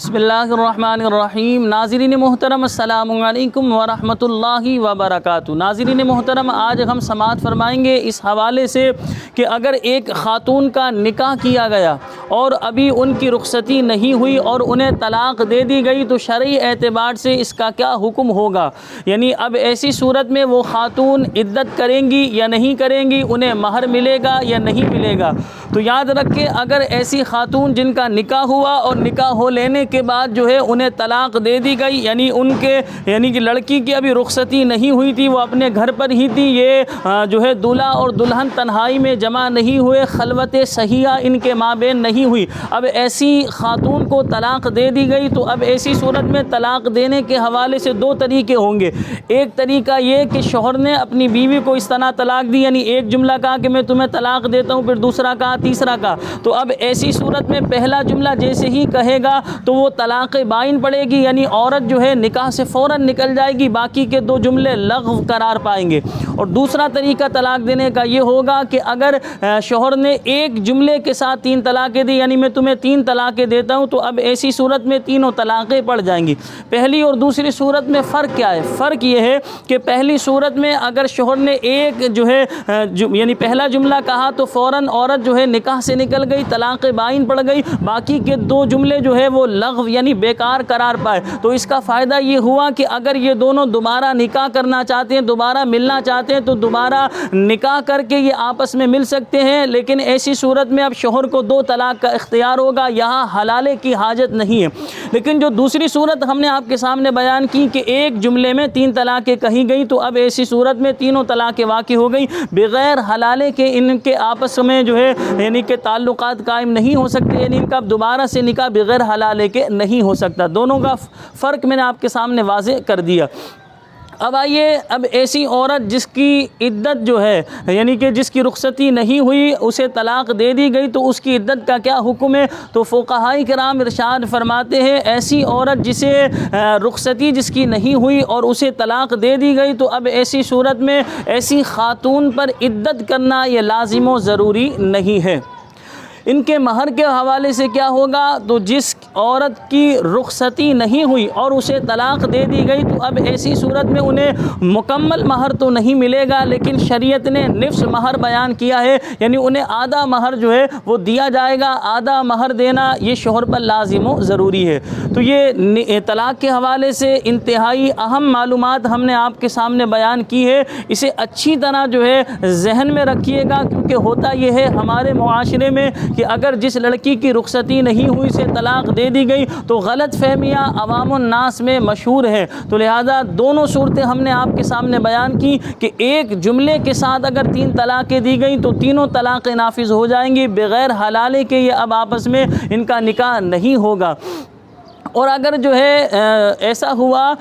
بسم اللہ الرحمن الرحیم۔ ناظرین محترم السلام علیکم ورحمۃ اللہ وبرکاتہ۔ ناظرین محترم، آج ہم سماعت فرمائیں گے اس حوالے سے کہ اگر ایک خاتون کا نکاح کیا گیا اور ابھی ان کی رخصتی نہیں ہوئی اور انہیں طلاق دے دی گئی تو شرعی اعتبار سے اس کا کیا حکم ہوگا، یعنی اب ایسی صورت میں وہ خاتون عدت کریں گی یا نہیں کریں گی، انہیں مہر ملے گا یا نہیں ملے گا۔ تو یاد رکھیں، اگر ایسی خاتون جن کا نکاح ہوا اور نکاح ہو لینے کے بعد جو ہے انہیں طلاق دے دی گئی، یعنی کہ لڑکی کی ابھی رخصتی نہیں ہوئی تھی، وہ اپنے گھر پر ہی تھی، یہ جو ہے دولہا اور دلہن تنہائی میں جمع نہیں ہوئے، خلوت صحیحہ ان کے مابین نہیں ہوئی، اب ایسی خاتون کو طلاق دے دی گئی، تو اب ایسی صورت میں طلاق دینے کے حوالے سے دو طریقے ہوں گے۔ ایک طریقہ یہ کہ شوہر نے اپنی بیوی کو اس طرح طلاق دی، یعنی ایک جملہ کہا کہ میں تمہیں طلاق دیتا ہوں، پھر دوسرا کہا، تیسرا کہا، تو اب ایسی صورت میں پہلا جملہ جیسے ہی کہے گا تو وہ طلاق بائن پڑے گی، یعنی عورت جو ہے نکاح سے فوراً نکل جائے گی، باقی کے دو جملے لغو قرار پائیں گے۔ اور دوسرا طریقہ طلاق دینے کا یہ ہوگا کہ اگر شوہر نے ایک جملے کے ساتھ تین طلاقیں دی، یعنی میں تمہیں تین طلاقیں دیتا ہوں، تو اب ایسی صورت میں تینوں طلاقیں پڑ جائیں گی۔ پہلی اور دوسری صورت میں فرق کیا ہے؟ فرق یہ ہے کہ پہلی صورت میں اگر شوہر نے ایک جو ہے یعنی پہلا جملہ کہا تو فوراً عورت جو ہے نکاح سے نکل گئی، طلاق بائن پڑ گئی، باقی کے دو جملے جو ہے وہ لغو یعنی بیکار قرار پائے۔ تو اس کا فائدہ یہ ہوا کہ اگر یہ دونوں دوبارہ نکاح کرنا چاہتے ہیں، دوبارہ ملنا چاہتے ہیں، تو دوبارہ نکاح کر کے یہ آپس میں مل سکتے ہیں، لیکن ایسی صورت میں اب شوہر کو دو طلاق کا اختیار ہوگا، یہاں حلالے کی حاجت نہیں ہے۔ لیکن جو دوسری صورت ہم نے آپ کے سامنے بیان کی کہ ایک جملے میں تین طلاقیں کہی گئی، تو اب ایسی صورت میں تینوں طلاقیں واقع ہو گئی، بغیر حلالے کے ان کے آپس میں جو ہے یعنی کہ تعلقات قائم نہیں ہو سکتے، یعنی ان کا دوبارہ سے نکاح بغیر حلالے کے نہیں ہو سکتا۔ دونوں کا فرق میں نے آپ کے سامنے واضح کر دیا۔ اب آئیے، اب ایسی عورت جس کی عدت جو ہے یعنی کہ جس کی رخصتی نہیں ہوئی، اسے طلاق دے دی گئی، تو اس کی عدت کا کیا حکم ہے؟ تو فقہاء کرام ارشاد فرماتے ہیں ایسی عورت جسے رخصتی جس کی نہیں ہوئی اور اسے طلاق دے دی گئی، تو اب ایسی صورت میں ایسی خاتون پر عدت کرنا یہ لازم و ضروری نہیں ہے۔ ان کے مہر کے حوالے سے کیا ہوگا؟ تو جس عورت کی رخصتی نہیں ہوئی اور اسے طلاق دے دی گئی، تو اب ایسی صورت میں انہیں مکمل مہر تو نہیں ملے گا، لیکن شریعت نے نصف مہر بیان کیا ہے، یعنی انہیں آدھا مہر جو ہے وہ دیا جائے گا۔ آدھا مہر دینا یہ شوہر پر لازم و ضروری ہے۔ تو یہ طلاق کے حوالے سے انتہائی اہم معلومات ہم نے آپ کے سامنے بیان کی ہے، اسے اچھی طرح جو ہے ذہن میں رکھیے گا، کیونکہ ہوتا یہ ہے ہمارے معاشرے میں کہ اگر جس لڑکی کی رخصتی نہیں ہوئی سے طلاق دے دی گئی تو غلط فہمیاں عوام الناس میں مشہور ہے۔ تو لہذا دونوں صورتیں ہم نے آپ کے سامنے بیان کی کہ ایک جملے کے ساتھ اگر تین طلاقیں دی گئیں تو تینوں طلاقیں نافذ ہو جائیں گی، بغیر حلالے کے یہ اب آپس میں ان کا نکاح نہیں ہوگا۔ اور اگر جو ہے ایسا ہوا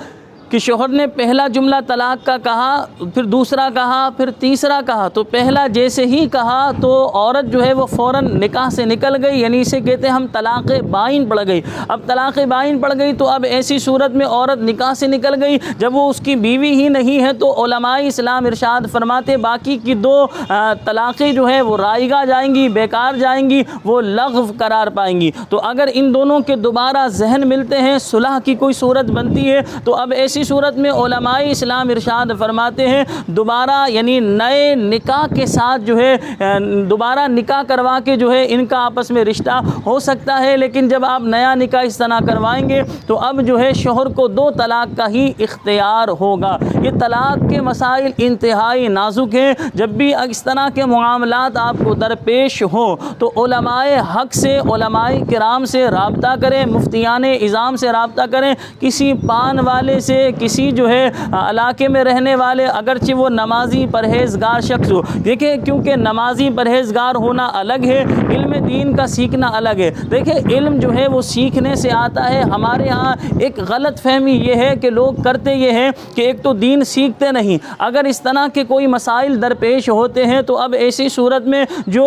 کہ شوہر نے پہلا جملہ طلاق کا کہا، پھر دوسرا کہا، پھر تیسرا کہا، تو پہلا جیسے ہی کہا تو عورت جو ہے وہ فوراً نکاح سے نکل گئی، یعنی اسے کہتے ہیں ہم طلاق بائن پڑ گئی۔ اب طلاق بائن پڑ گئی تو اب ایسی صورت میں عورت نکاح سے نکل گئی، جب وہ اس کی بیوی ہی نہیں ہے تو علماء اسلام ارشاد فرماتے باقی کی دو طلاقیں جو ہے وہ رائگاں جائیں گی، بیکار جائیں گی، وہ لغو قرار پائیں گی۔ تو اگر ان دونوں کے دوبارہ ذہن ملتے ہیں، صلح کی کوئی صورت بنتی ہے، تو اب ایسی صورت میں علماء اسلام ارشاد فرماتے ہیں دوبارہ یعنی نئے نکاح کے ساتھ جو ہے دوبارہ نکاح کروا کے جو ہے ان کا آپس میں رشتہ ہو سکتا ہے، لیکن جب آپ نیا نکاح اس طرح کروائیں گے تو اب جو ہے شوہر کو دو طلاق کا ہی اختیار ہوگا۔ یہ طلاق کے مسائل انتہائی نازک ہیں، جب بھی اس طرح کے معاملات آپ کو درپیش ہوں تو علماء حق سے، علماء کرام سے رابطہ کریں، مفتیان اعظام سے رابطہ کریں، کسی پان والے سے، کسی جو ہے علاقے میں رہنے والے، اگرچہ وہ نمازی پرہیزگار شخص ہو۔ دیکھیں کیونکہ نمازی پرہیزگار ہونا الگ ہے، علم دین کا سیکھنا الگ ہے۔ دیکھیں علم جو ہے وہ سیکھنے سے آتا ہے۔ ہمارے ہاں ایک غلط فہمی یہ ہے کہ لوگ کرتے یہ ہیں کہ ایک تو دین سیکھتے نہیں، اگر اس طرح کے کوئی مسائل درپیش ہوتے ہیں تو اب ایسی صورت میں جو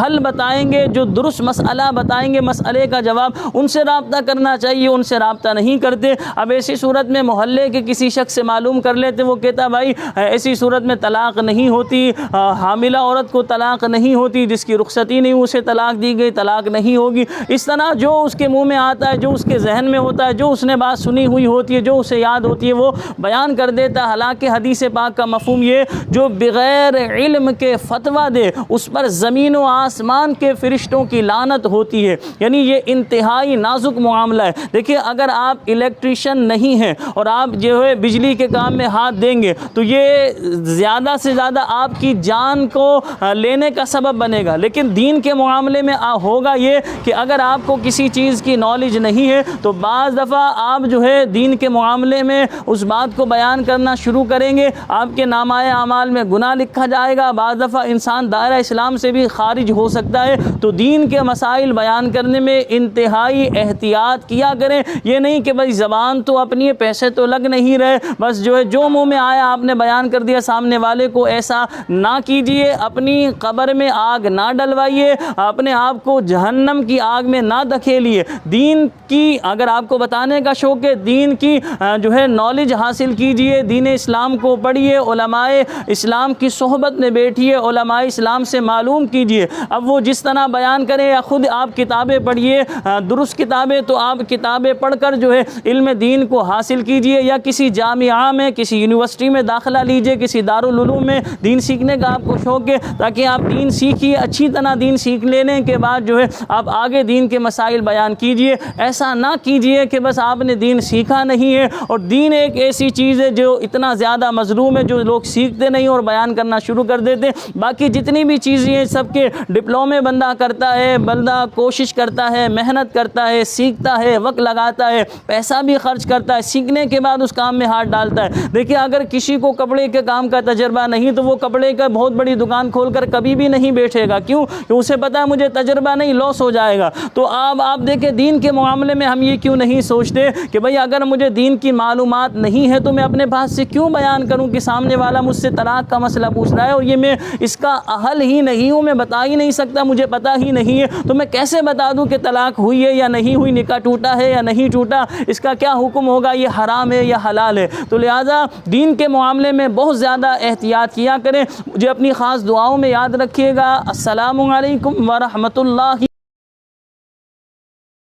حل بتائیں گے، جو درست مسئلہ بتائیں گے، مسئلے کا جواب، ان سے رابطہ کرنا چاہیے، ان سے رابطہ نہیں کرتے۔ اب ایسی صورت میں محلے پہلے کہ کسی شخص سے معلوم کر لیتے، وہ کہتا بھائی ایسی صورت میں طلاق نہیں ہوتی، حاملہ عورت کو طلاق نہیں ہوتی، جس کی رخصتی نہیں اسے طلاق دی گئی، طلاق نہیں ہوگی۔ اس طرح جو اس کے منہ میں آتا ہے، جو اس کے ذہن میں ہوتا ہے، جو اس نے بات سنی ہوئی ہوتی ہے، جو اسے یاد ہوتی ہے، وہ بیان کر دیتا ہے۔ حالانکہ حدیث پاک کا مفہوم یہ جو بغیر علم کے فتویٰ دے اس پر زمین و آسمان کے فرشتوں کی لعنت ہوتی ہے، یعنی یہ انتہائی نازک معاملہ ہے۔ دیکھیے اگر آپ الیکٹریشین نہیں ہیں اور آپ جو ہے بجلی کے کام میں ہاتھ دیں گے تو یہ زیادہ سے زیادہ آپ کی جان کو لینے کا سبب بنے گا، لیکن دین کے معاملے میں ہوگا یہ کہ اگر آپ کو کسی چیز کی نالج نہیں ہے تو بعض دفعہ آپ جو ہے دین کے معاملے میں اس بات کو بیان کرنا شروع کریں گے، آپ کے نامہ اعمال میں گناہ لکھا جائے گا، بعض دفعہ انسان دائرہ اسلام سے بھی خارج ہو سکتا ہے۔ تو دین کے مسائل بیان کرنے میں انتہائی احتیاط کیا کریں۔ یہ نہیں کہ بھائی زبان تو اپنی پیسے تو لگ نہیں رہے، بس جو ہے جو منہ میں آیا آپ نے بیان کر دیا سامنے والے کو، ایسا نہ کیجئے۔ اپنی قبر میں آگ نہ ڈلوائیے، اپنے آپ کو جہنم کی آگ میں نہ دھکیلیے۔ دین کی اگر آپ کو بتانے کا شوق ہے، دین کی جو ہے نالج حاصل کیجئے، دین اسلام کو پڑھیے، علماء اسلام کی صحبت میں بیٹھیے، علماء اسلام سے معلوم کیجئے۔ اب وہ جس طرح بیان کریں یا خود آپ کتابیں پڑھیے، درست کتابیں تو آپ کتابیں پڑھ کر جو ہے علم دین کو حاصل کیجئے، یا کسی جامعہ میں کسی یونیورسٹی میں داخلہ لیجئے، کسی دارالعلوم میں دین سیکھنے کا آپ کو شوق ہے تاکہ آپ دین سیکھیے، اچھی طرح دین سیکھ لینے کے بعد جو ہے آپ آگے دین کے مسائل بیان کیجئے۔ ایسا نہ کیجئے کہ بس آپ نے دین سیکھا نہیں ہے، اور دین ایک ایسی چیز ہے جو اتنا زیادہ مظلوم ہے جو لوگ سیکھتے نہیں اور بیان کرنا شروع کر دیتے۔ باقی جتنی بھی چیزیں ہیں سب کے ڈپلومے بندہ کرتا ہے، بندہ کوشش کرتا ہے، محنت کرتا ہے، سیکھتا ہے، وقت لگاتا ہے، پیسہ بھی خرچ کرتا ہے، سیکھنے کے بعد اس کام میں ہاتھ ڈالتا ہے۔ دیکھیے اگر کسی کو کپڑے کے کام کا تجربہ نہیں تو وہ کپڑے کا بہت بڑی دکان کھول کر کبھی بھی نہیں بیٹھے گا، کیوں کہ اسے پتہ ہے مجھے تجربہ نہیں، لاس ہو جائے گا۔ تو آپ دیکھیں دین کے معاملے میں ہم یہ کیوں نہیں سوچتے کہ بھئی اگر مجھے دین کی معلومات نہیں ہے تو میں اپنے پاس سے کیوں بیان کروں کہ سامنے والا مجھ سے طلاق کا مسئلہ پوچھ رہا ہے اور یہ میں اس کا اہل ہی نہیں ہوں، میں بتا ہی نہیں سکتا، مجھے پتہ ہی نہیں ہے، تو میں کیسے بتا دوں کہ طلاق ہوئی ہے یا نہیں ہوئی، نکاح ٹوٹا ہے یا نہیں ٹوٹا، اس کا کیا حکم ہوگا، یہ حرام ہے یا حلال ہے۔ تو لہٰذا دین کے معاملے میں بہت زیادہ احتیاط کیا کریں۔ مجھے اپنی خاص دعاؤں میں یاد رکھیے گا۔ السلام علیکم ورحمۃ اللہ۔